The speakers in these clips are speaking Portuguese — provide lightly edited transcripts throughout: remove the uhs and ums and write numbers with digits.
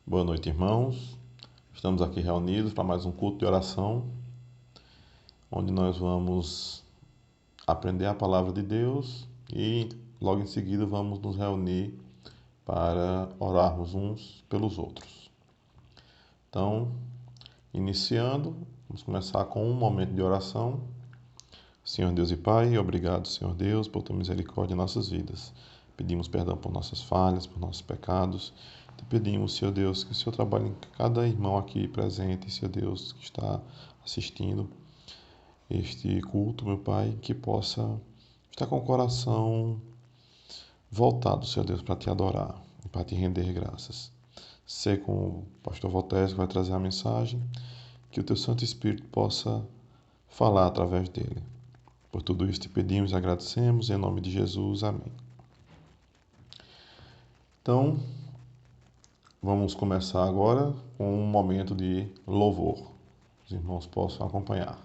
Boa noite, irmãos. Estamos aqui reunidos para mais um culto de oração, onde nós vamos aprender a palavra de Deus e logo em seguida vamos nos reunir para orarmos uns pelos outros. Então, iniciando, vamos começar com um momento de oração. Senhor Deus e Pai, obrigado, Senhor Deus, por tua misericórdia em nossas vidas. Pedimos perdão por nossas falhas, por nossos pecados. Te pedimos, Senhor Deus, que o Senhor trabalhe em cada irmão aqui presente, Senhor Deus, que está assistindo este culto, meu Pai, que possa estar com o coração voltado, Senhor Deus, para te adorar e para te render graças. Ser com o pastor Voltaire que vai trazer a mensagem, que o teu Santo Espírito possa falar através dele. Por tudo isso te pedimos e agradecemos, em nome de Jesus. Amém. Então, vamos começar agora com um momento de louvor. Os irmãos possam acompanhar.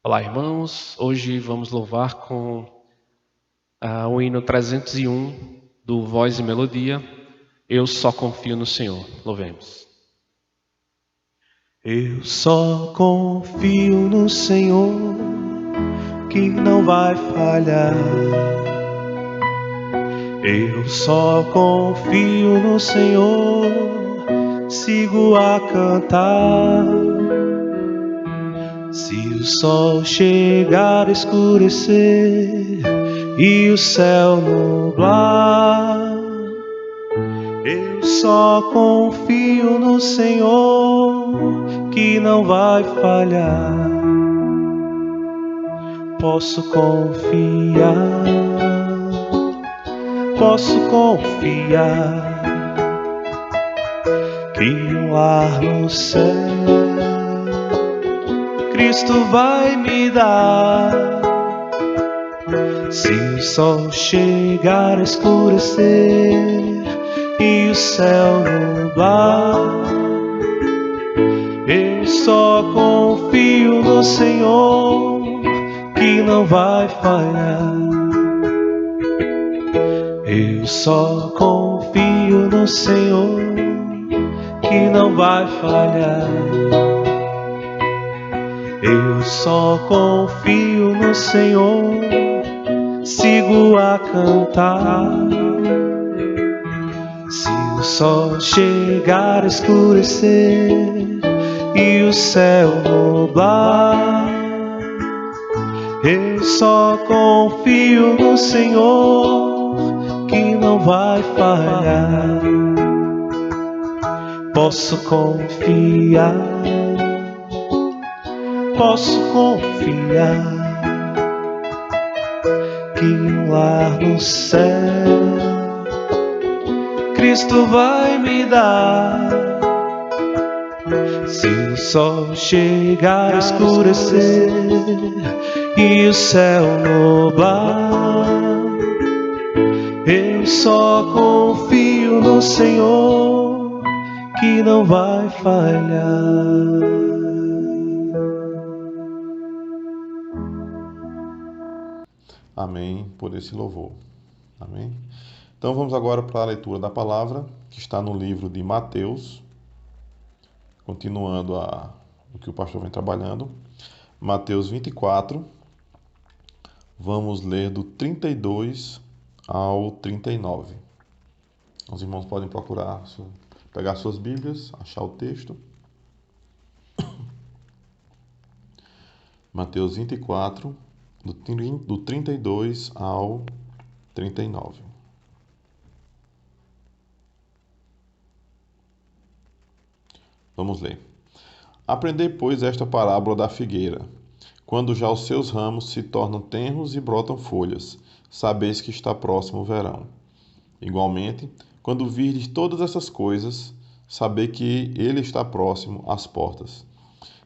Olá, irmãos. Hoje vamos louvar com o hino 301 do Voz e Melodia. Eu só confio no Senhor. Louvemos. Eu só confio no Senhor, que não vai falhar. Eu só confio no Senhor, sigo a cantar. Se o sol chegar a escurecer e o céu nublar, eu só confio no Senhor, que não vai falhar. Posso confiar que um lar no céu Cristo vai me dar. Se o sol chegar a escurecer e o céu nublar, eu só confio no Senhor, que não vai falhar. Eu só confio no Senhor, que não vai falhar. Eu só confio no Senhor, sigo a cantar. Se o sol chegar a escurecer e o céu nublar, eu só confio no Senhor, que não vai falhar. Posso confiar que um lar no céu Cristo vai me dar. Se o sol chegar a escurecer e o céu nublar, eu só confio no Senhor, que não vai falhar. Amém por esse louvor. Amém. Então vamos agora para a leitura da palavra, que está no livro de Mateus, continuando o que o pastor vem trabalhando. Mateus 24, vamos ler do 32 ao 39. Os irmãos podem procurar, pegar suas Bíblias, achar o texto. Mateus 24, do 32 ao 39. Vamos ler. Aprendei, pois, esta parábola da figueira. Quando já os seus ramos se tornam tenros e brotam folhas, sabeis que está próximo o verão. Igualmente, quando virdes todas essas coisas, sabei que ele está próximo às portas.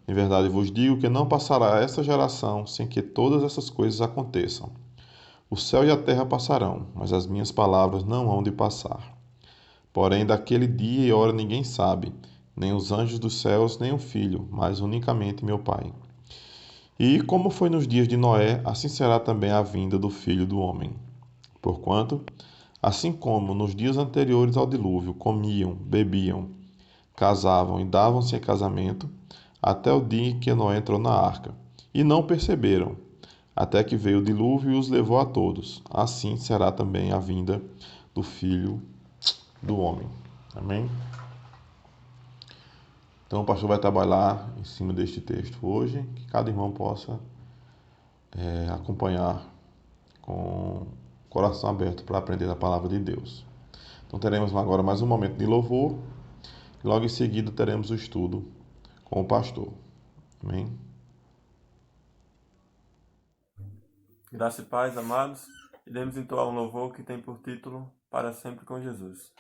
Em verdade vos digo que não passará essa geração sem que todas essas coisas aconteçam. O céu e a terra passarão, mas as minhas palavras não hão de passar. Porém, daquele dia e hora ninguém sabe, nem os anjos dos céus, nem o Filho, mas unicamente meu Pai. E como foi nos dias de Noé, assim será também a vinda do Filho do Homem. Porquanto, Assim como nos dias anteriores ao dilúvio comiam, bebiam, casavam e davam-se em casamento, até o dia em que Noé entrou na arca, e não perceberam, até que veio o dilúvio e os levou a todos. Assim será também a vinda do Filho do Homem. Amém? Então o pastor vai trabalhar em cima deste texto hoje, que cada irmão possa acompanhar com o coração aberto para aprender a palavra de Deus. Então teremos agora mais um momento de louvor, e logo em seguida teremos o estudo com o pastor. Amém? Graça e paz, amados. Iremos entoar um louvor que tem por título Para Sempre com Jesus.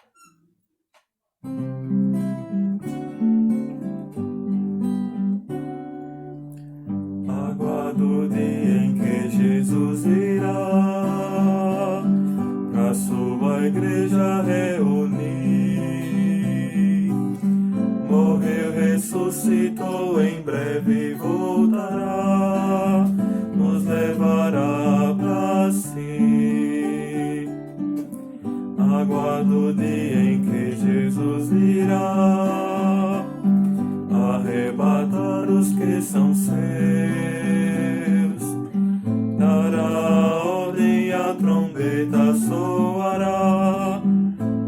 Aguardo o dia em que Jesus virá pra sua igreja reunir. Morreu, ressuscitou, em breve voltará, nos levará pra si. Aguardo o dia em que Jesus virá arrebatar os que são seus, dará ordem, a trombeta soará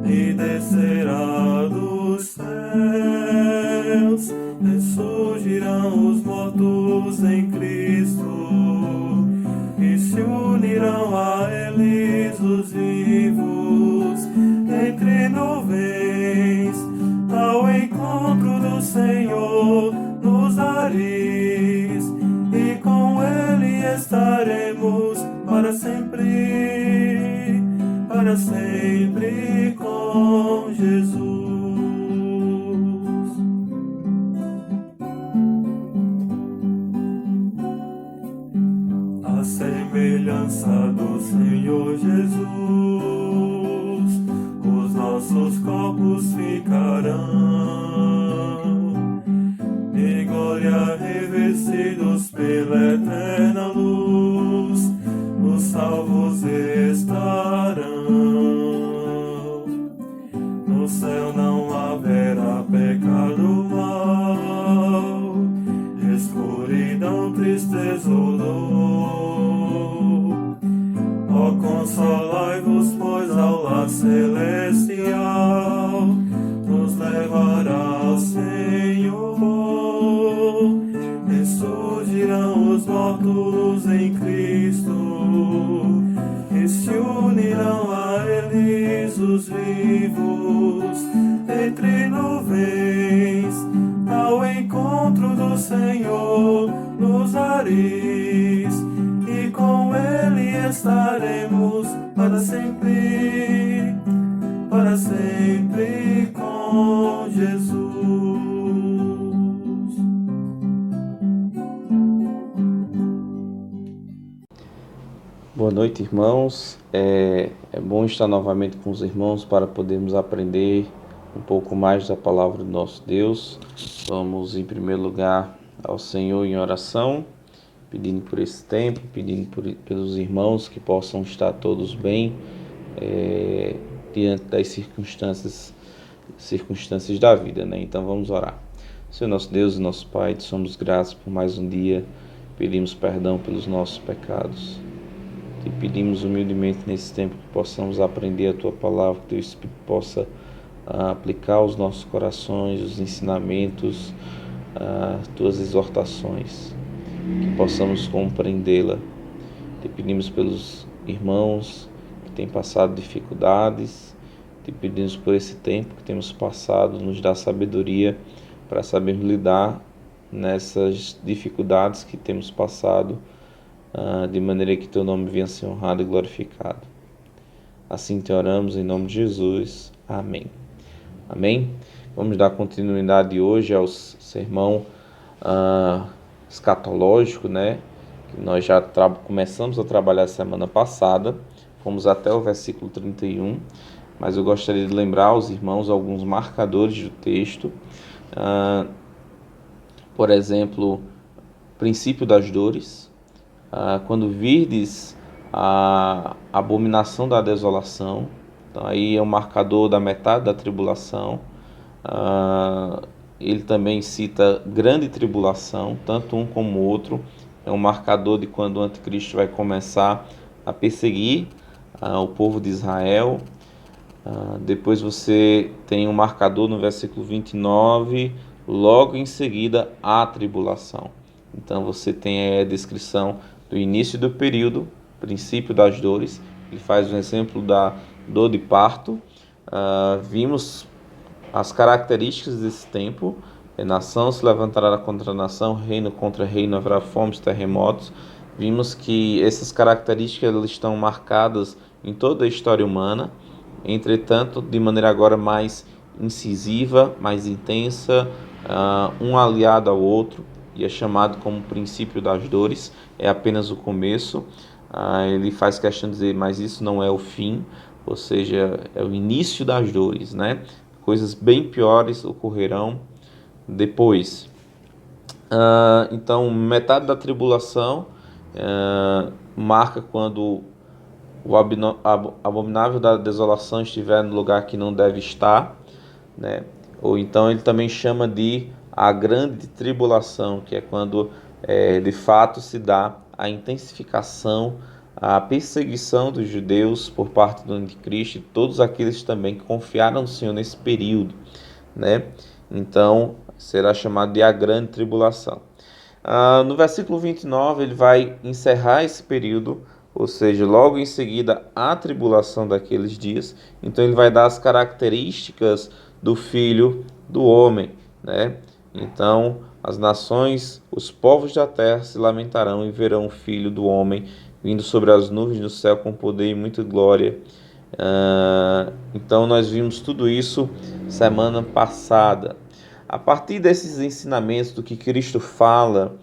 e descerá dos céus. Ressurgirão os mortos em Cristo e se unirão a eles os vivos entre nuvens ao encontro do Senhor nos ares, e com Ele estaremos para sempre com Jesus. A semelhança do Senhor Jesus, os nossos corpos ficarão de glória revestidos pela eterna luz, os salvos estarão. No céu não haverá pecado, mal, escuridão, tristeza ou dor. Ó, consolai-vos, pois ao lar celestial nos levará ao Senhor. Ressurgirão os mortos em Cristo e se unirão a eles os vivos entre nuvens ao encontro do Senhor nos ares, e com Ele estaremos para sempre com Jesus. Boa noite, irmãos. É bom estar novamente com os irmãos para podermos aprender um pouco mais da palavra do nosso Deus. Vamos, em primeiro lugar, ao Senhor em oração, pedindo por esse tempo, pedindo pelos irmãos que possam estar todos bem diante das circunstâncias da vida, né? Então vamos orar. Senhor nosso Deus e nosso Pai, te somos gratos por mais um dia, pedimos perdão pelos nossos pecados. Te pedimos humildemente nesse tempo que possamos aprender a Tua palavra, que Teu Espírito possa aplicar aos nossos corações os ensinamentos, Tuas exortações, que possamos compreendê-la. Te pedimos pelos irmãos que têm passado dificuldades, te pedimos por esse tempo que temos passado, nos dá sabedoria para sabermos lidar nessas dificuldades que temos passado, de maneira que Teu nome venha a ser honrado e glorificado. Assim te oramos em nome de Jesus. Amém. Amém. Vamos dar continuidade hoje ao sermão escatológico, né? Que nós já começamos a trabalhar semana passada. Fomos até o versículo 31, mas eu gostaria de lembrar aos irmãos alguns marcadores do texto. Por exemplo, princípio das dores. Quando virdes a abominação da desolação, Então aí é um marcador da metade da tribulação. Ele também cita grande tribulação, tanto um como o outro. É um marcador de quando o anticristo vai começar a perseguir o povo de Israel. Depois você tem um marcador no versículo 29, logo em seguida a tribulação. Então você tem a descrição do início do período, princípio das dores. Ele faz um exemplo da dor de parto. Vimos as características desse tempo: nação se levantará contra nação, reino contra reino, haverá fomes, terremotos. Vimos que essas características elas estão marcadas em toda a história humana, entretanto, de maneira agora mais incisiva, mais intensa, um aliado ao outro, e é chamado como princípio das dores. É apenas o começo. Ele faz questão de dizer, mas isso não é o fim, ou seja, é o início das dores, né? Coisas bem piores ocorrerão depois. Então, metade da tribulação marca quando o abominável da desolação estiver no lugar que não deve estar, né? Ou então ele também chama de a grande tribulação, que é quando de fato se dá a intensificação, a perseguição dos judeus por parte do anticristo e todos aqueles também que confiaram no Senhor nesse período, né? Então será chamado de a grande tribulação. No versículo 29 ele vai encerrar esse período, ou seja, logo em seguida a tribulação daqueles dias. Então ele vai dar as características do Filho do Homem, né? Então as nações, os povos da terra se lamentarão e verão o Filho do Homem vindo sobre as nuvens do céu com poder e muita glória. Então nós vimos tudo isso semana passada. A partir desses ensinamentos do que Cristo fala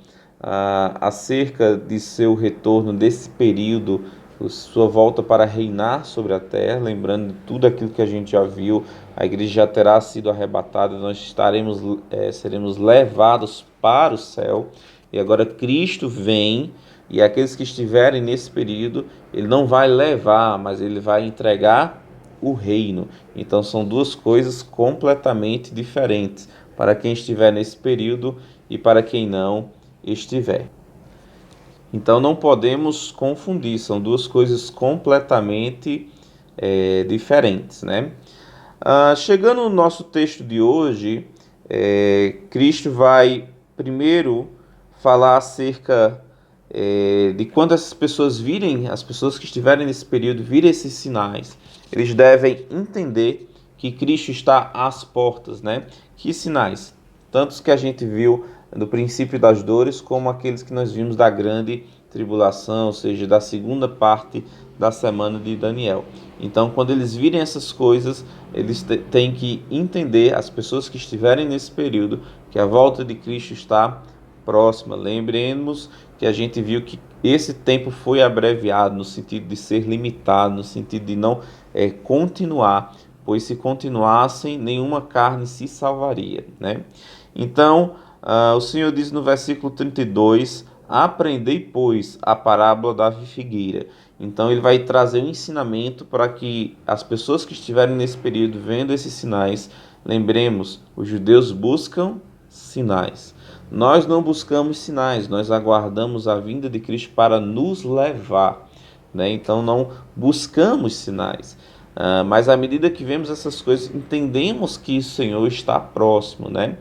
acerca de seu retorno, desse período, sua volta para reinar sobre a terra, lembrando de tudo aquilo que a gente já viu, a igreja já terá sido arrebatada, nós seremos levados para o céu, e agora Cristo vem, e aqueles que estiverem nesse período, ele não vai levar, mas ele vai entregar o reino. Então são duas coisas completamente diferentes para quem estiver nesse período e para quem não estiver. Então não podemos confundir, são duas coisas completamente diferentes, né? Chegando no nosso texto de hoje, Cristo vai primeiro falar acerca de quando essas pessoas virem, as pessoas que estiverem nesse período, virem esses sinais, eles devem entender que Cristo está às portas, né? Que sinais? Tantos que a gente viu do princípio das dores, como aqueles que nós vimos da grande tribulação, ou seja, da segunda parte da semana de Daniel. Então, quando eles virem essas coisas, eles têm que entender, as pessoas que estiverem nesse período, que a volta de Cristo está próxima. Lembremos que a gente viu que esse tempo foi abreviado, no sentido de ser limitado, no sentido de não continuar, pois se continuassem, nenhuma carne se salvaria, né? Então, o Senhor diz no versículo 32, aprendei, pois, a parábola da figueira. Então ele vai trazer um ensinamento para que as pessoas que estiverem nesse período vendo esses sinais, lembremos, os judeus buscam sinais. Nós não buscamos sinais, nós aguardamos a vinda de Cristo para nos levar, né? Então não buscamos sinais. Mas à medida que vemos essas coisas, entendemos que o Senhor está próximo, né?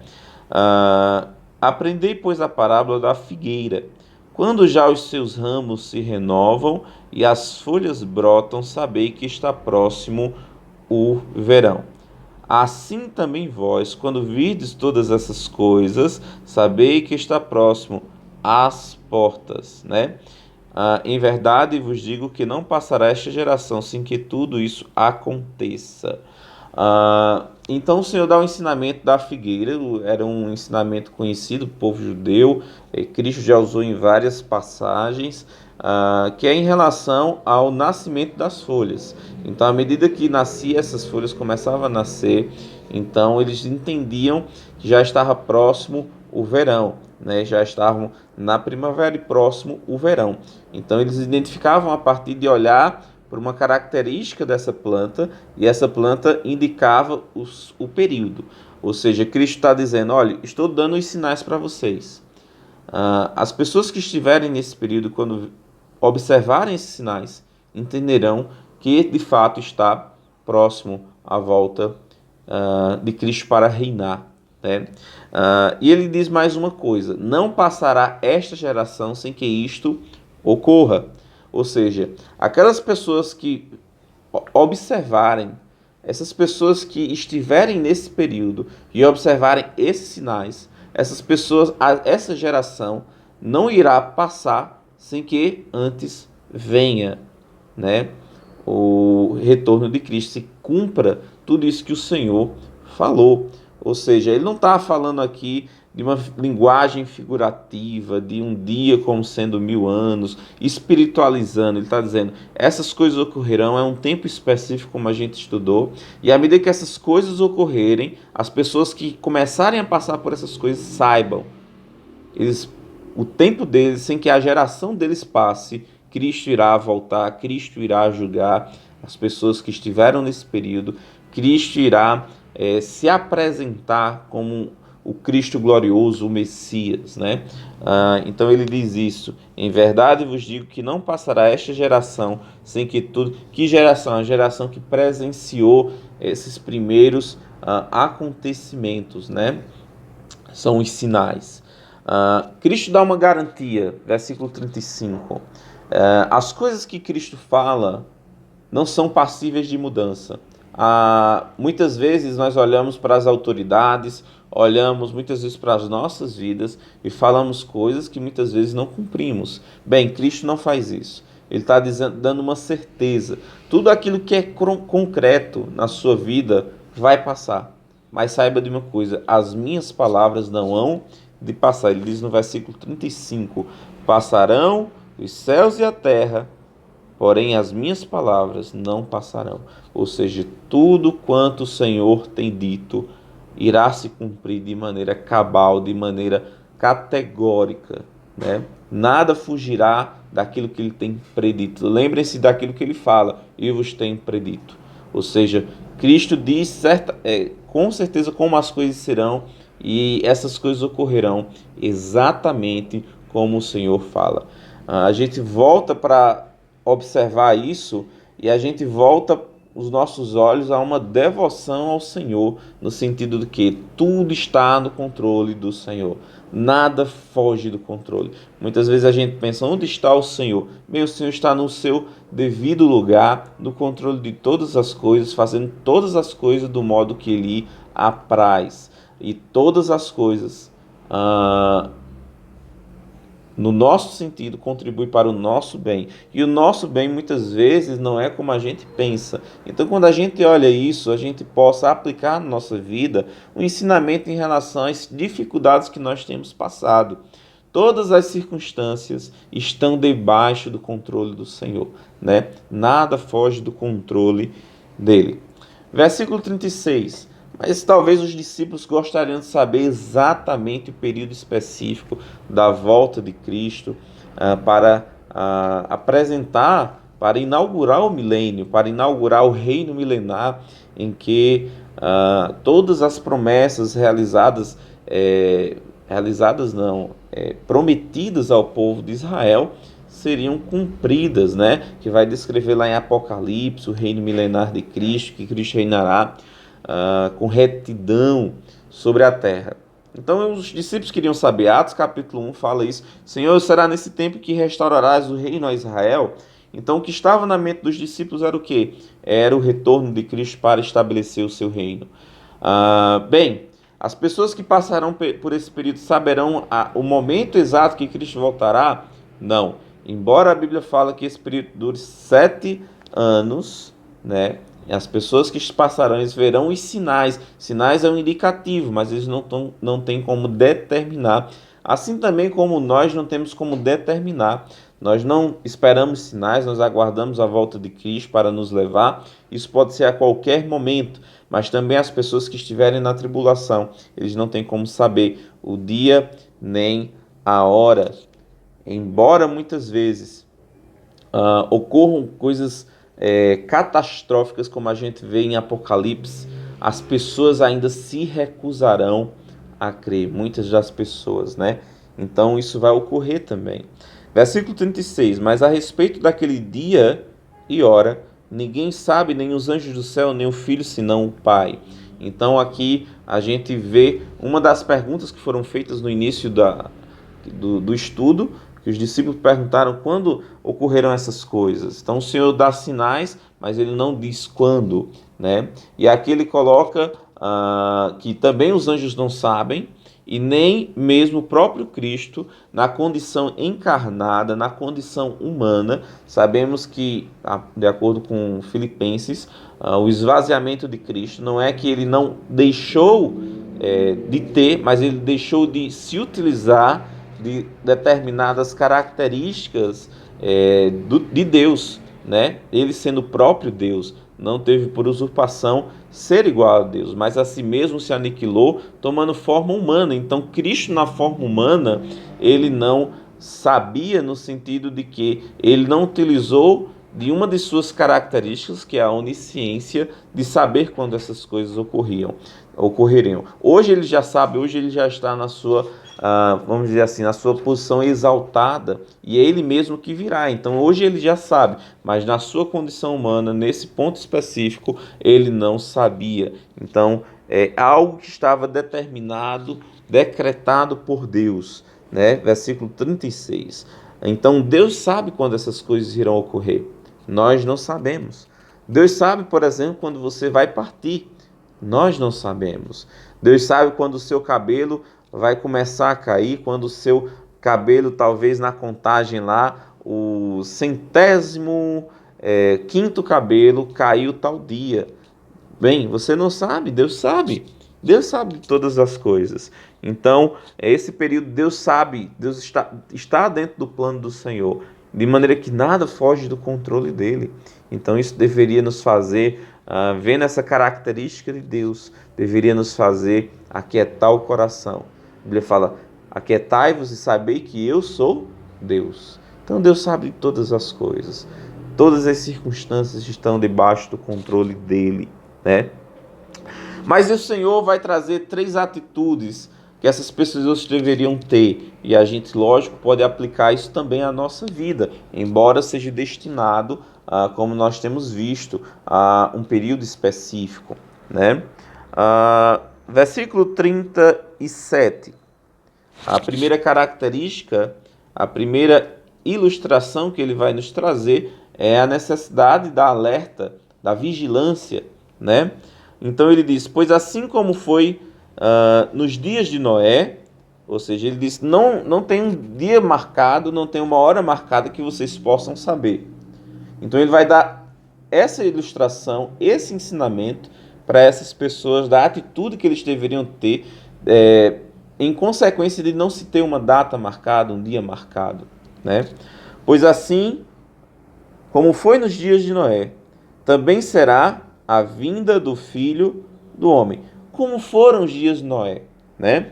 Aprendei, pois, a parábola da figueira. Quando já os seus ramos se renovam e as folhas brotam, sabei que está próximo o verão. Assim também vós, quando virdes todas essas coisas, sabei que está próximo às portas, né? Em verdade vos digo que não passará esta geração sem que tudo isso aconteça. Então o Senhor dá o ensinamento da figueira, era um ensinamento conhecido do povo judeu, Cristo já usou em várias passagens, que é em relação ao nascimento das folhas. Então, à medida que nascia, essas folhas começavam a nascer, então eles entendiam que já estava próximo o verão, né? Já estavam na primavera e próximo o verão. Então eles identificavam a partir de olhar por uma característica dessa planta, e essa planta indicava o período. Ou seja, Cristo está dizendo, olha, estou dando os sinais para vocês. As pessoas que estiverem nesse período, quando observarem esses sinais, entenderão que de fato está próximo à volta de Cristo para reinar. Né? E ele diz mais uma coisa, não passará esta geração sem que isto ocorra. Ou seja, aquelas pessoas que observarem, essas pessoas que estiverem nesse período e observarem esses sinais, essas pessoas, essa geração não irá passar sem que antes venha, né, o retorno de Cristo, se cumpra tudo isso que o Senhor falou. Ou seja, ele não está falando aqui de uma linguagem figurativa, de um dia como sendo 1000 anos, espiritualizando. Ele está dizendo, essas coisas ocorrerão, é um tempo específico como a gente estudou, e à medida que essas coisas ocorrerem, as pessoas que começarem a passar por essas coisas saibam, o tempo deles, sem que a geração deles passe, Cristo irá voltar, Cristo irá julgar as pessoas que estiveram nesse período, Cristo irá se apresentar como o Cristo glorioso, o Messias, né? Então ele diz isso, em verdade vos digo que não passará esta geração sem que tudo... Que geração? A geração que presenciou esses primeiros acontecimentos, né? São os sinais. Cristo dá uma garantia, versículo 35. As coisas que Cristo fala não são passíveis de mudança. Muitas vezes nós olhamos para as autoridades, olhamos muitas vezes para as nossas vidas e falamos coisas que muitas vezes não cumprimos. Bem, Cristo não faz isso. Ele está dando uma certeza. Tudo aquilo que é concreto na sua vida vai passar. Mas saiba de uma coisa, as minhas palavras não hão de passar. Ele diz no versículo 35, passarão os céus e a terra, porém as minhas palavras não passarão. Ou seja, tudo quanto o Senhor tem dito irá se cumprir de maneira cabal, de maneira categórica, né? Nada fugirá daquilo que ele tem predito. Lembrem-se daquilo que ele fala, eu vos tenho predito. Ou seja, Cristo diz com certeza como as coisas serão, e essas coisas ocorrerão exatamente como o Senhor fala. A gente volta para observar isso e a gente volta os nossos olhos a uma devoção ao Senhor, no sentido de que tudo está no controle do Senhor. Nada foge do controle. Muitas vezes a gente pensa, onde está o Senhor? O Senhor está no seu devido lugar, no controle de todas as coisas, fazendo todas as coisas do modo que Ele apraz. E todas as coisas, no nosso sentido, contribui para o nosso bem. E o nosso bem muitas vezes não é como a gente pensa. Então, quando a gente olha isso, a gente possa aplicar na nossa vida um ensinamento em relação às dificuldades que nós temos passado. Todas as circunstâncias estão debaixo do controle do Senhor, né? Nada foge do controle dele. Versículo 36. Mas talvez os discípulos gostariam de saber exatamente o período específico da volta de Cristo para apresentar, para inaugurar o milênio, para inaugurar o reino milenar em que todas as promessas prometidas ao povo de Israel seriam cumpridas, né? Que vai descrever lá em Apocalipse o reino milenar de Cristo, que Cristo reinará com retidão sobre a terra. Então os discípulos queriam saber, Atos capítulo 1 fala isso, Senhor, será nesse tempo que restaurarás o reino a Israel? Então o que estava na mente dos discípulos era o quê? Era o retorno de Cristo para estabelecer o seu reino. Bem, as pessoas que passarão por esse período saberão o momento exato que Cristo voltará? Não. Embora a Bíblia fale que esse período dure 7 anos, né? As pessoas que passarão, eles verão os sinais. Sinais é um indicativo, mas eles não têm como determinar. Assim também como nós não temos como determinar. Nós não esperamos sinais, nós aguardamos a volta de Cristo para nos levar. Isso pode ser a qualquer momento, mas também as pessoas que estiverem na tribulação, eles não têm como saber o dia nem a hora. Embora muitas vezes ocorram coisas catastróficas como a gente vê em Apocalipse, as pessoas ainda se recusarão a crer, muitas das pessoas, né? Então isso vai ocorrer também. Versículo 36, mas a respeito daquele dia e hora, ninguém sabe, nem os anjos do céu, nem o Filho, senão o Pai. Então aqui a gente vê uma das perguntas que foram feitas no início do estudo, que os discípulos perguntaram quando ocorreram essas coisas. Então o Senhor dá sinais, mas ele não diz quando, né? E aqui ele coloca que também os anjos não sabem, e nem mesmo o próprio Cristo, na condição encarnada, na condição humana. Sabemos que, de acordo com Filipenses, o esvaziamento de Cristo não é que ele não deixou de ter, mas ele deixou de se utilizar de determinadas características de Deus, né? Ele sendo o próprio Deus, não teve por usurpação ser igual a Deus, mas a si mesmo se aniquilou, tomando forma humana. Então Cristo, na forma humana, ele não sabia, no sentido de que ele não utilizou de uma de suas características, que é a onisciência, de saber quando essas coisas ocorreriam. Hoje ele já sabe, hoje ele já está na sua, vamos dizer assim, na sua posição exaltada, e é ele mesmo que virá. Então hoje ele já sabe, mas na sua condição humana, nesse ponto específico, ele não sabia. Então é algo que estava determinado, decretado por Deus, né? Versículo 36. Então Deus sabe quando essas coisas irão ocorrer. Nós não sabemos. Deus sabe, por exemplo, quando você vai partir. Nós não sabemos. Deus sabe quando o seu cabelo vai começar a cair, quando o seu cabelo, talvez na contagem lá, o 105º cabelo caiu tal dia. Bem, você não sabe, Deus sabe. Deus sabe de todas as coisas. Então, esse período Deus sabe, Deus está dentro do plano do Senhor, de maneira que nada foge do controle dele. Então isso deveria nos fazer, vendo essa característica de Deus, deveria nos fazer aquietar o coração. A Bíblia fala, aquietai-vos e sabei que eu sou Deus. Então Deus sabe de todas as coisas. Todas as circunstâncias estão debaixo do controle dele, né? Mas o Senhor vai trazer 3 atitudes que essas pessoas deveriam ter. E a gente, lógico, pode aplicar isso também à nossa vida, embora seja destinado, como nós temos visto, a um período específico, né? Versículo 37. A primeira característica, a primeira ilustração que ele vai nos trazer é a necessidade da alerta, da vigilância, né? Então ele diz, pois assim como foi nos dias de Noé, ou seja, ele diz, não tem um dia marcado, não tem uma hora marcada que vocês possam saber. Então ele vai dar essa ilustração, esse ensinamento para essas pessoas, da atitude que eles deveriam ter em consequência de não se ter uma data marcada, um dia marcado, né? Pois assim como foi nos dias de Noé, também será a vinda do Filho do Homem, como foram os dias de Noé, né?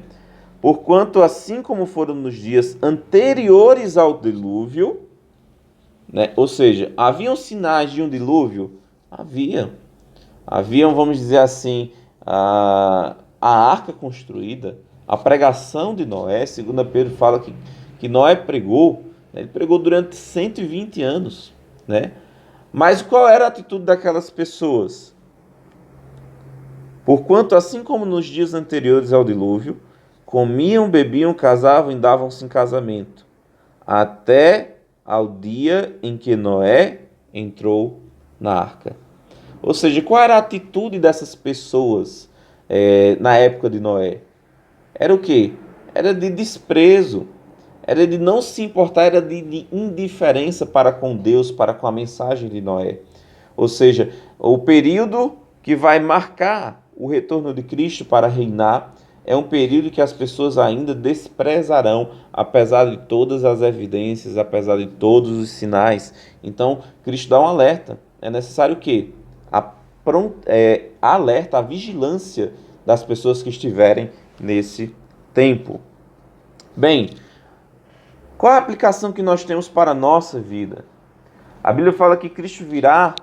Porquanto, assim como foram nos dias anteriores ao dilúvio, né? Ou seja, haviam sinais de um dilúvio? Haviam, vamos dizer assim, a arca construída, a pregação de Noé. Segundo Pedro fala que Noé pregou, né? Ele pregou durante 120 anos, né? Mas qual era a atitude daquelas pessoas? Porquanto, assim como nos dias anteriores ao dilúvio, comiam, bebiam, casavam e davam-se em casamento, até ao dia em que Noé entrou na arca. Ou seja, qual era a atitude dessas pessoas na época de Noé? Era o quê? Era de desprezo, era de não se importar, era de indiferença para com Deus, para com a mensagem de Noé. Ou seja, o período que vai marcar o retorno de Cristo para reinar é um período que as pessoas ainda desprezarão, apesar de todas as evidências, apesar de todos os sinais. Então, Cristo dá um alerta. É necessário o quê? Alerta, a vigilância das pessoas que estiverem nesse tempo. Bem, qual é a aplicação que nós temos para a nossa vida? A Bíblia fala que Cristo virá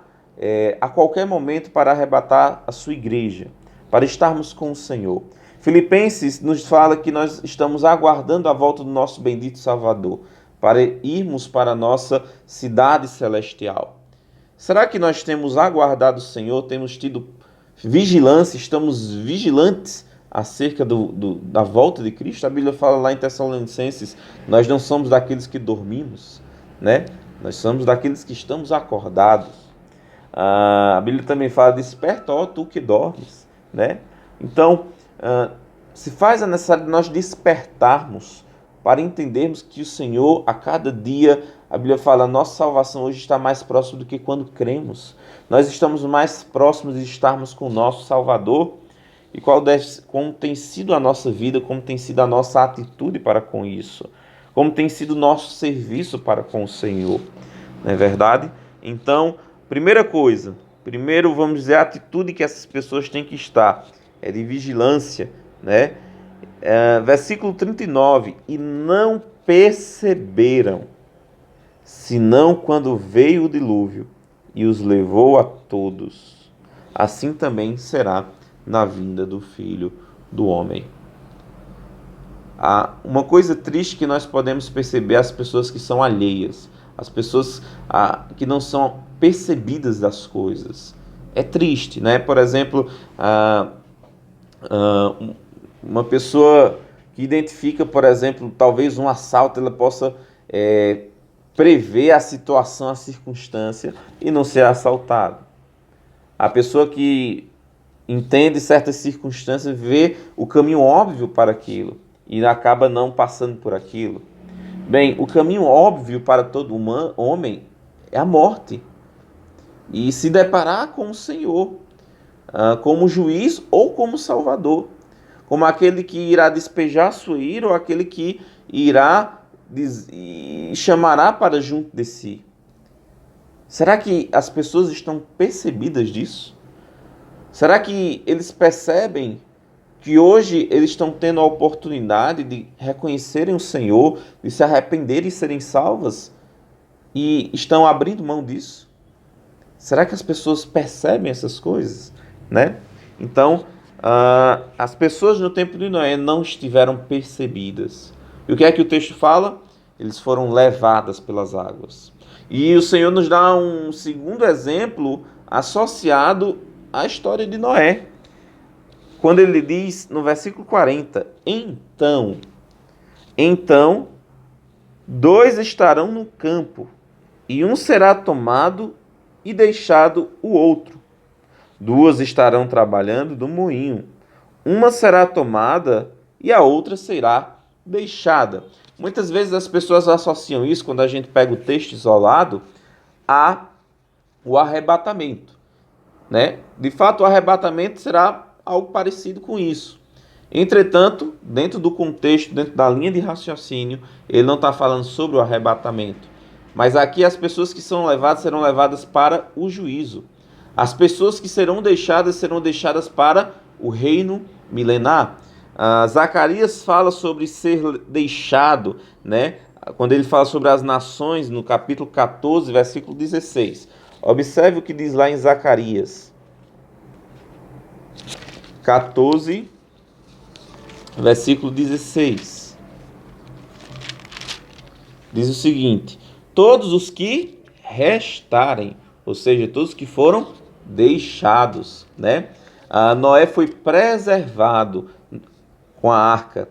a qualquer momento para arrebatar a sua igreja, para estarmos com o Senhor. Filipenses nos fala que nós estamos aguardando a volta do nosso bendito Salvador, para irmos para a nossa cidade celestial. Será que nós temos aguardado o Senhor, temos tido vigilância, estamos vigilantes acerca da volta de Cristo? A Bíblia fala lá em Tessalonicenses, nós não somos daqueles que dormimos, né? Nós somos daqueles que estamos acordados. A Bíblia também fala, desperta, ó tu que dormes, né? Então, se faz a necessidade de nós despertarmos para entendermos que o Senhor, a cada dia, a Bíblia fala, a nossa salvação hoje está mais próxima do que quando cremos. Nós estamos mais próximos de estarmos com o nosso Salvador. E como tem sido a nossa vida, como tem sido a nossa atitude para com isso, como tem sido o nosso serviço para com o Senhor, não é verdade? Então, primeiro vamos dizer, a atitude que essas pessoas têm que estar é de vigilância, né? Versículo 39, e não perceberam, senão quando veio o dilúvio e os levou a todos. Assim também será na vinda do Filho do Homem. Uma coisa triste que nós podemos perceber as pessoas que são alheias, as pessoas que não são percebidas das coisas. É triste, né? Por exemplo, uma pessoa que identifica, por exemplo, talvez um assalto, ela possa prever a situação, a circunstância e não ser assaltado. A pessoa que entende certas circunstâncias, vê o caminho óbvio para aquilo e acaba não passando por aquilo. Bem, o caminho óbvio para todo homem é a morte. E se deparar com o Senhor, como juiz ou como salvador, como aquele que irá despejar sua ira ou aquele que irá e chamará para junto de si. Será que as pessoas estão percebidas disso? Será que eles percebem que hoje eles estão tendo a oportunidade de reconhecerem o Senhor, de se arrependerem e serem salvas e estão abrindo mão disso? Será que as pessoas percebem essas coisas, né? Então, as pessoas no tempo de Noé não estiveram percebidas. E o que é que o texto fala? Eles foram levadas pelas águas. E o Senhor nos dá um segundo exemplo associado à história de Noé. Quando ele diz no versículo 40, Então 2 estarão no campo, e um será tomado e deixado o outro. 2 estarão trabalhando no moinho, uma será tomada e a outra será deixada. Muitas vezes as pessoas associam isso, quando a gente pega o texto isolado, ao arrebatamento, né? De fato, o arrebatamento será algo parecido com isso. Entretanto, dentro do contexto, dentro da linha de raciocínio, ele não está falando sobre o arrebatamento. Mas aqui as pessoas que são levadas serão levadas para o juízo. As pessoas que serão deixadas para o reino milenar. Zacarias fala sobre ser deixado, né? Quando ele fala sobre as nações, no capítulo 14, versículo 16. Observe o que diz lá em Zacarias 14, versículo 16. Diz o seguinte: todos os que restarem, ou seja, todos que foram deixados, né? Noé foi preservado com a arca.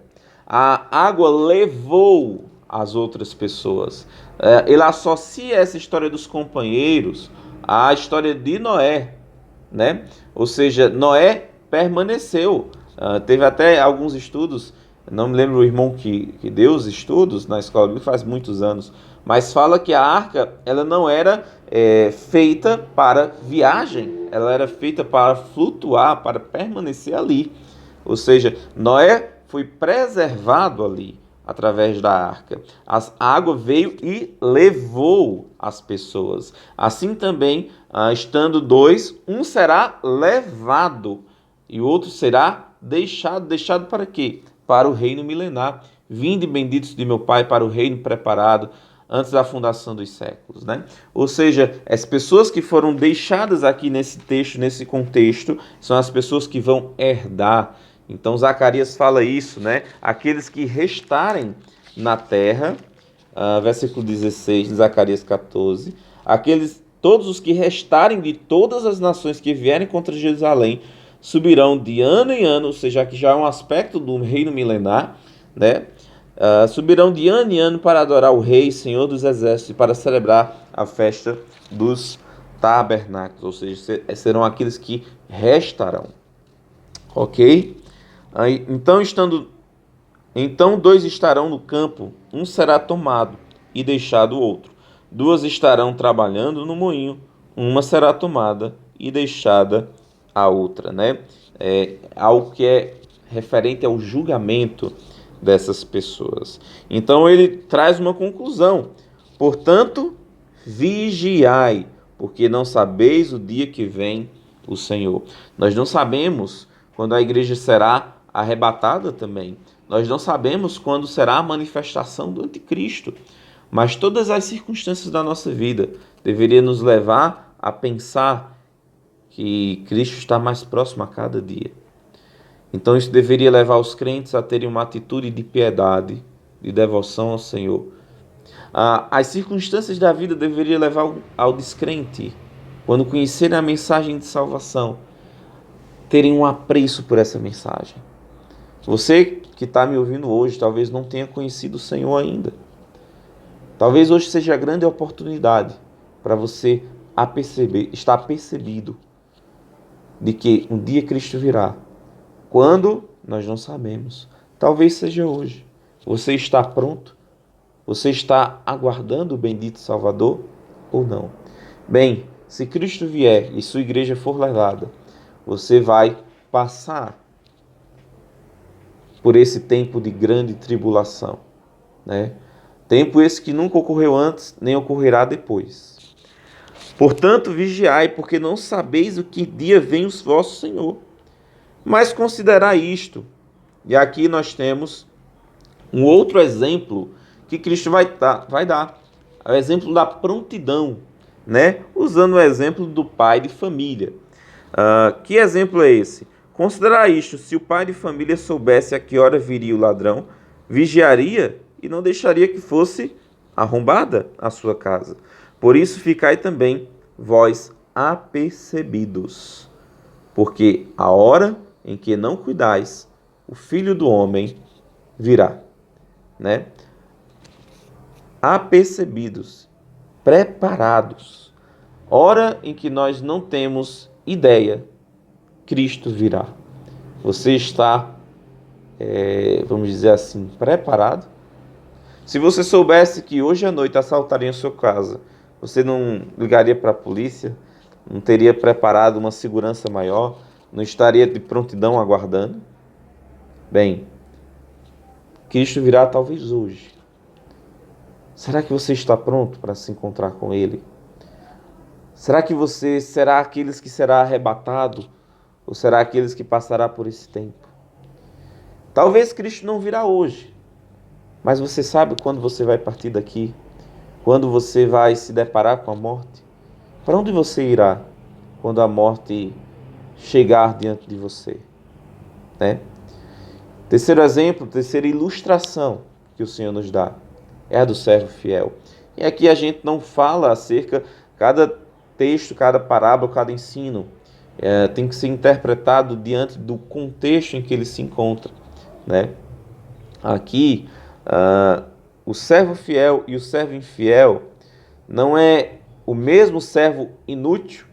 A água levou as outras pessoas. Ele associa essa história dos companheiros à história de Noé, né? Ou seja, Noé permaneceu. Teve até alguns estudos, não me lembro o irmão que deu os estudos na escola bíblica faz muitos anos, mas fala que a arca ela não era feita para viagem, ela era feita para flutuar, para permanecer ali. Ou seja, Noé foi preservado ali através da arca. A água veio e levou as pessoas. Assim também, estando 2, um será levado e o outro será deixado. Deixado para quê? Para o reino milenar. Vinde, benditos de meu Pai, para o reino preparado antes da fundação dos séculos, né? Ou seja, as pessoas que foram deixadas aqui nesse texto, nesse contexto, são as pessoas que vão herdar. Então Zacarias fala isso, né? Aqueles que restarem na terra, versículo 16 de Zacarias 14, todos os que restarem de todas as nações que vierem contra Jerusalém subirão de ano em ano, ou seja, aqui já é um aspecto do reino milenar, né? Subirão de ano em ano para adorar o Rei, Senhor dos Exércitos, e para celebrar a festa dos tabernáculos, ou seja, serão aqueles que restarão. Ok? Então 2 estarão no campo, um será tomado e deixado o outro. 2 estarão trabalhando no moinho, uma será tomada e deixada a outra, né? É algo que é referente ao julgamento dessas pessoas. Então ele traz uma conclusão. Portanto, vigiai, porque não sabeis o dia que vem o Senhor. Nós não sabemos quando a igreja será arrebatada também. Nós não sabemos quando será a manifestação do anticristo. Mas todas as circunstâncias da nossa vida deveriam nos levar a pensar que Cristo está mais próximo a cada dia. Então isso deveria levar os crentes a terem uma atitude de piedade, de devoção ao Senhor. As circunstâncias da vida deveriam levar ao descrente, quando conhecerem a mensagem de salvação, terem um apreço por essa mensagem. Você que está me ouvindo hoje, talvez não tenha conhecido o Senhor ainda. Talvez hoje seja a grande oportunidade para você estar percebido de que um dia Cristo virá. Quando? Nós não sabemos. Talvez seja hoje. Você está pronto? Você está aguardando o bendito Salvador ou não? Bem, se Cristo vier e sua igreja for levada, você vai passar por esse tempo de grande tribulação, né? Tempo esse que nunca ocorreu antes, nem ocorrerá depois. Portanto, vigiai, porque não sabeis o que dia vem o vosso Senhor. Mas considerai isto. E aqui nós temos um outro exemplo que Cristo vai dar. É o exemplo da prontidão, né? Usando o exemplo do pai de família. Que exemplo é esse? Considerai isto: se o pai de família soubesse a que hora viria o ladrão, vigiaria e não deixaria que fosse arrombada a sua casa. Por isso ficai também vós apercebidos, porque a hora em que não cuidais, o Filho do Homem virá, né? Apercebidos, preparados. Hora em que nós não temos ideia, Cristo virá. Você está, vamos dizer assim, preparado? Se você soubesse que hoje à noite assaltariam a sua casa, você não ligaria para a polícia? Não teria preparado uma segurança maior? Não estaria de prontidão aguardando? Bem, Cristo virá talvez hoje. Será que você está pronto para se encontrar com Ele? Será que você será aqueles que será arrebatado? Ou será aqueles que passará por esse tempo? Talvez Cristo não virá hoje. Mas você sabe quando você vai partir daqui? Quando você vai se deparar com a morte? Para onde você irá quando a morte chegar diante de você? Né? Terceiro exemplo, terceira ilustração que o Senhor nos dá é a do servo fiel. E aqui a gente não fala acerca, cada texto, cada parábola, cada ensino tem que ser interpretado diante do contexto em que ele se encontra, né? Aqui, o servo fiel e o servo infiel não é o mesmo servo inútil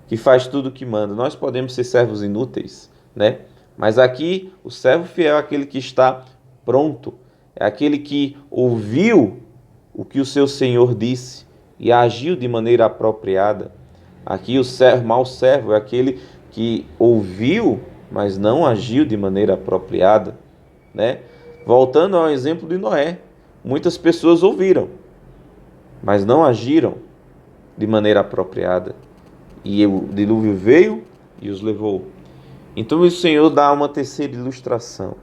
que faz tudo o que manda. Nós podemos ser servos inúteis, né? Mas aqui o servo fiel é aquele que está pronto, é aquele que ouviu o que o seu Senhor disse e agiu de maneira apropriada. Aqui o mau servo é aquele que ouviu, mas não agiu de maneira apropriada, né? Voltando ao exemplo de Noé, muitas pessoas ouviram, mas não agiram de maneira apropriada. E o dilúvio veio e os levou. Então o Senhor dá uma terceira ilustração.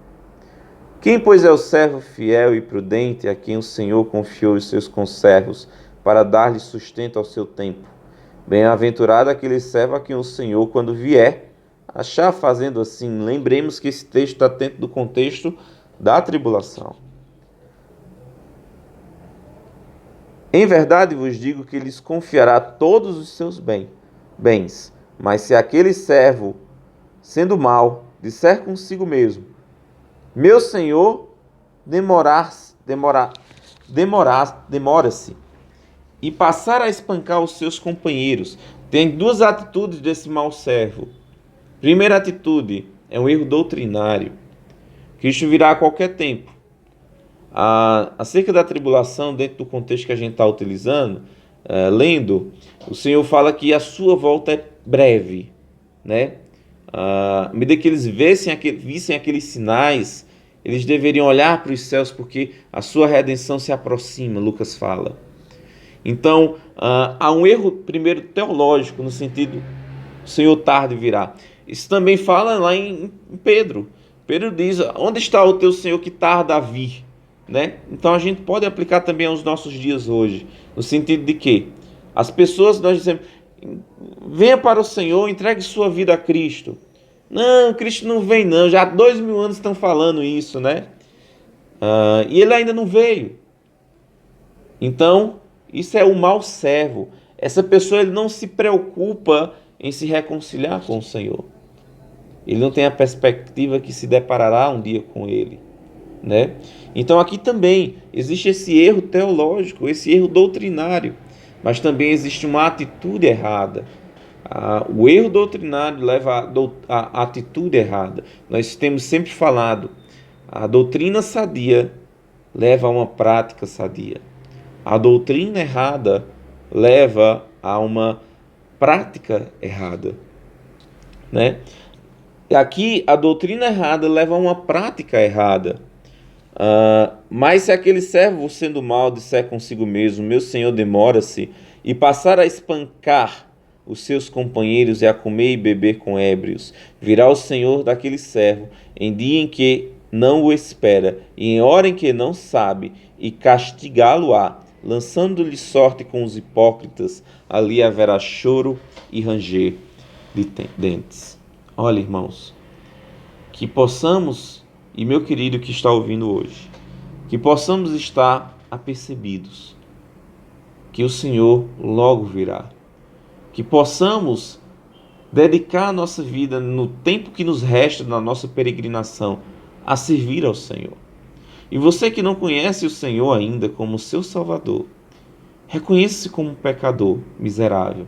Quem, pois, é o servo fiel e prudente a quem o Senhor confiou os seus conservos para dar-lhe sustento ao seu tempo? Bem-aventurado aquele servo a quem o Senhor, quando vier, achar fazendo assim. Lembremos que esse texto está dentro do contexto da tribulação. Em verdade vos digo que lhes confiará todos os seus bens. Mas se aquele servo, sendo mau, disser consigo mesmo: meu senhor demora-se, e passar a espancar os seus companheiros. Tem duas atitudes desse mau servo. Primeira atitude é um erro doutrinário. Cristo virá a qualquer tempo. Acerca da tribulação, dentro do contexto que a gente está utilizando, lendo, o Senhor fala que a sua volta é breve, né? À medida que eles vissem aqueles sinais, eles deveriam olhar para os céus, porque a sua redenção se aproxima, Lucas fala. Então, há um erro, primeiro, teológico, no sentido, o Senhor tarde virá. Isso também fala lá em Pedro. Pedro diz: onde está o teu Senhor que tarda a vir? Né? Então a gente pode aplicar também aos nossos dias hoje, no sentido de que as pessoas, nós dizemos: venha para o Senhor, entregue sua vida a Cristo. Não, Cristo não vem não, já há 2000 anos estão falando isso, né? E ele ainda não veio. Então, isso é o mau servo. Essa pessoa, ele não se preocupa em se reconciliar com o Senhor. Ele não tem a perspectiva que se deparará um dia com ele, né? Então aqui também existe esse erro teológico, esse erro doutrinário, mas também existe uma atitude errada. O erro doutrinário leva à atitude errada. Nós temos sempre falado, a doutrina sadia leva a uma prática sadia. A doutrina errada leva a uma prática errada, né? E aqui a doutrina errada leva a uma prática errada. Mas se aquele servo, sendo mau, disser consigo mesmo: meu senhor demora-se, e passar a espancar os seus companheiros e a comer e beber com ébrios, virá o senhor daquele servo em dia em que não o espera e em hora em que não sabe, e castigá-lo-á, lançando-lhe sorte com os hipócritas. Ali haverá choro e ranger de dentes. Olha, irmãos, que possamos, e meu querido que está ouvindo hoje, que possamos estar apercebidos que o Senhor logo virá. Que possamos dedicar a nossa vida no tempo que nos resta na nossa peregrinação a servir ao Senhor. E você que não conhece o Senhor ainda como seu Salvador, reconheça-se como um pecador miserável.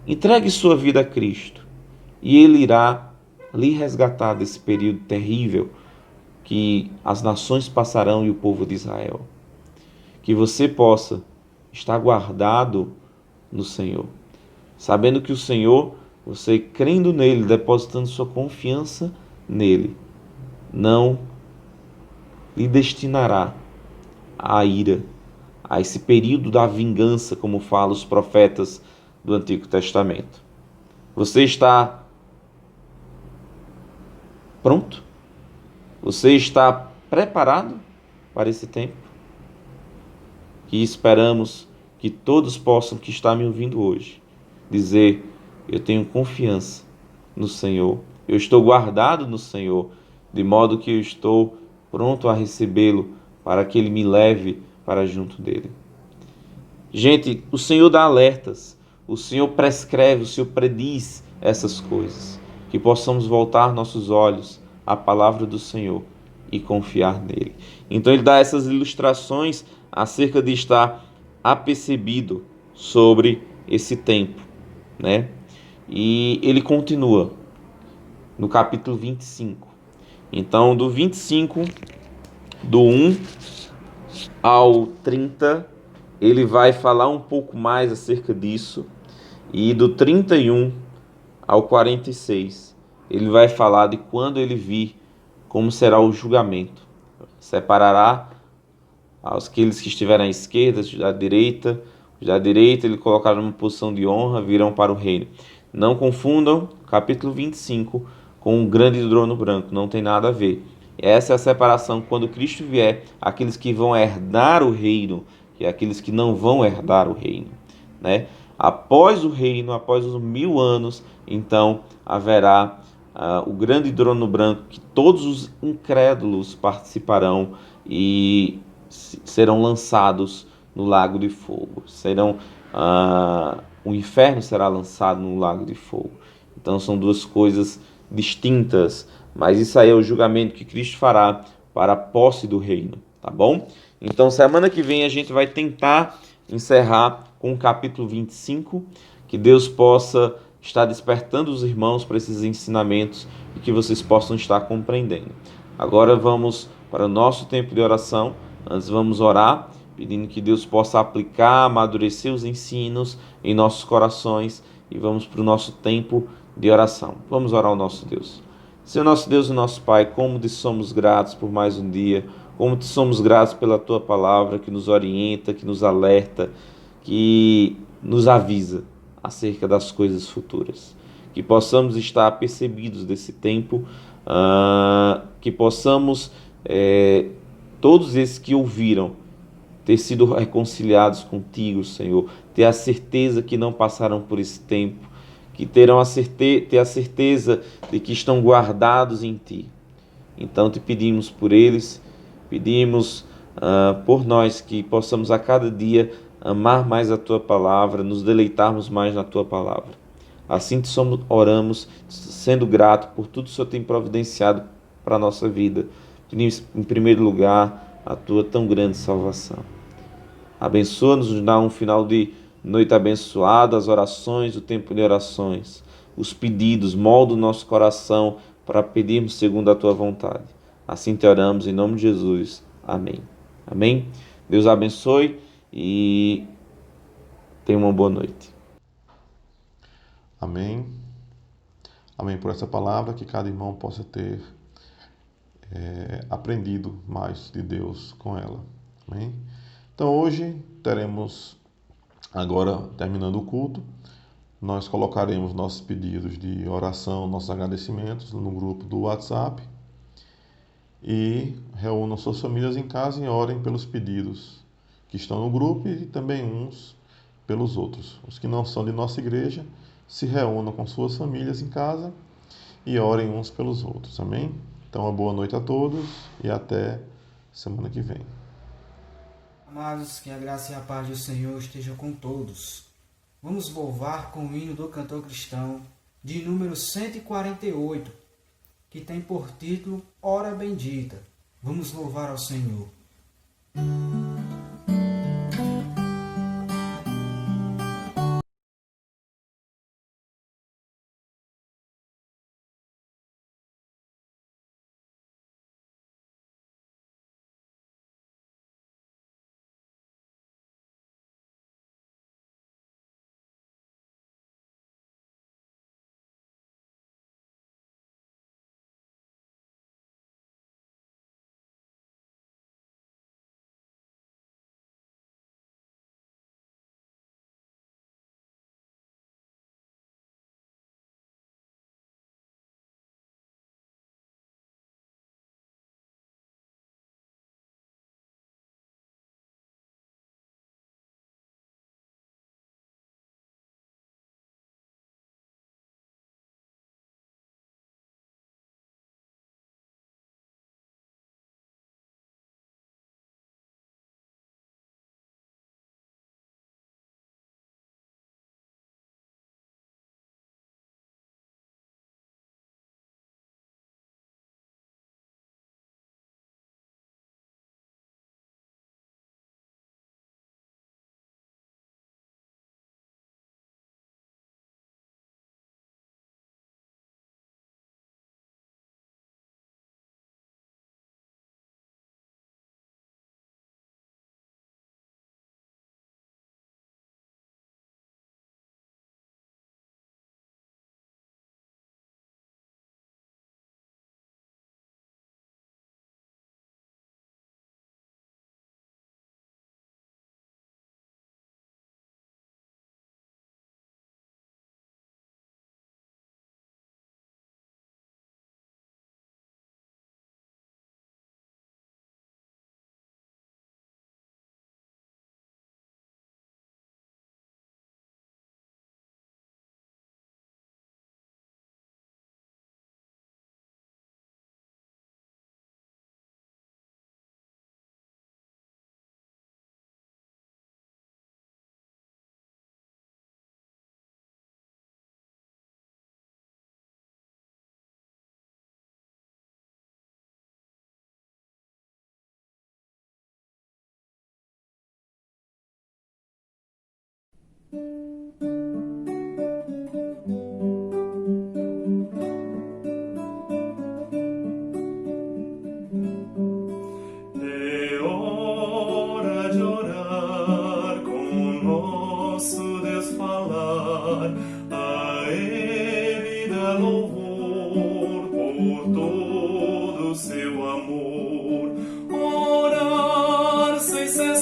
Entregue sua vida a Cristo e Ele irá lhe resgatar desse período terrível que as nações passarão e o povo de Israel. Que você possa estar guardado no Senhor, sabendo que o Senhor, você crendo nele, depositando sua confiança nele, não lhe destinará à ira, a esse período da vingança, como falam os profetas do Antigo Testamento. Você está pronto? Você está preparado para esse tempo? Que esperamos que todos possam, que estão me ouvindo hoje, dizer: eu tenho confiança no Senhor, eu estou guardado no Senhor, de modo que eu estou pronto a recebê-lo para que Ele me leve para junto dEle. Gente, o Senhor dá alertas, o Senhor prescreve, o Senhor prediz essas coisas. Que possamos voltar nossos olhos à palavra do Senhor e confiar nele. Então ele dá essas ilustrações acerca de estar apercebido sobre esse tempo, né? E ele continua no capítulo 25. Então, do 25, do 1 ao 30, ele vai falar um pouco mais acerca disso. E do 31 ao 46, ele vai falar de quando ele vir, como será o julgamento. Separará aqueles que estiverem à esquerda, os da direita. Os da direita ele colocará numa posição de honra, virão para o reino. Não confundam capítulo 25 com o grande trono branco, não tem nada a ver. E essa é a separação quando Cristo vier, aqueles que vão herdar o reino e aqueles que não vão herdar o reino, né? Após o reino, após os 1000 anos, então haverá o grande trono branco, que todos os incrédulos participarão e serão lançados no lago de fogo. O inferno será lançado no lago de fogo. Então são duas coisas distintas, mas isso aí é o julgamento que Cristo fará para a posse do reino, tá bom? Então semana que vem a gente vai tentar encerrar com o capítulo 25, que Deus possa estar despertando os irmãos para esses ensinamentos e que vocês possam estar compreendendo. Agora vamos para o nosso tempo de oração. Antes vamos orar, pedindo que Deus possa aplicar, amadurecer os ensinos em nossos corações e vamos para o nosso tempo de oração. Vamos orar ao nosso Deus. Senhor nosso Deus e nosso Pai, como te somos gratos por mais um dia, como te somos gratos pela Tua palavra que nos orienta, que nos alerta, que nos avisa acerca das coisas futuras. Que possamos estar apercebidos desse tempo, que possamos, todos esses que ouviram, ter sido reconciliados contigo, Senhor, ter a certeza que não passaram por esse tempo, que ter a certeza de que estão guardados em Ti. Então te pedimos por eles, pedimos por nós que possamos a cada dia amar mais a Tua palavra, nos deleitarmos mais na Tua palavra. Assim oramos, sendo grato por tudo que o Senhor tem providenciado para a nossa vida. Pedimos em primeiro lugar a Tua tão grande salvação. Abençoa-nos, nos dá um final de noite abençoado, as orações, o tempo de orações, os pedidos, molda o nosso coração para pedirmos segundo a Tua vontade. Assim te oramos em nome de Jesus. Amém. Amém? Deus abençoe e tenha uma boa noite. Amém. Amém por essa palavra, que cada irmão possa ter aprendido mais de Deus com ela. Amém. Então hoje teremos, agora terminando o culto, nós colocaremos nossos pedidos de oração, nossos agradecimentos no grupo do WhatsApp e reúnam suas famílias em casa e orem pelos pedidos que estão no grupo e também uns pelos outros. Os que não são de nossa igreja se reúnam com suas famílias em casa e orem uns pelos outros. Amém? Então, uma boa noite a todos e até semana que vem. Amados, que a graça e a paz do Senhor estejam com todos. Vamos louvar com o hino do cantor cristão de número 148, que tem por título Hora Bendita. Vamos louvar ao Senhor.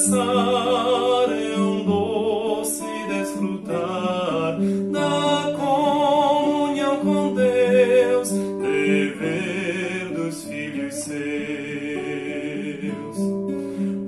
cessar é um doce desfrutar da comunhão com Deus, dever dos filhos seus.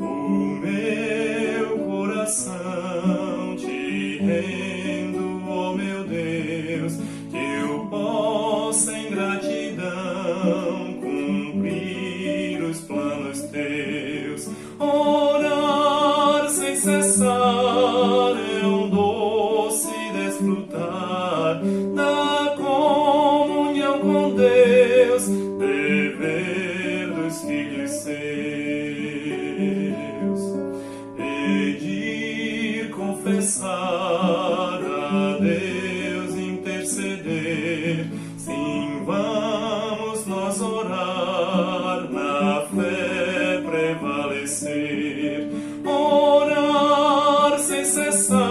O meu coração te rendo, ó meu Deus, que eu possa em gratidão cumprir os planos teus. Orar sem cessar é um doce desfrutar da comunhão com Deus, dever dos filhos seus. Pedir, confessar a Deus, interceder. Sim, vamos nós orar, na fé prevalecer. Orar sem cessar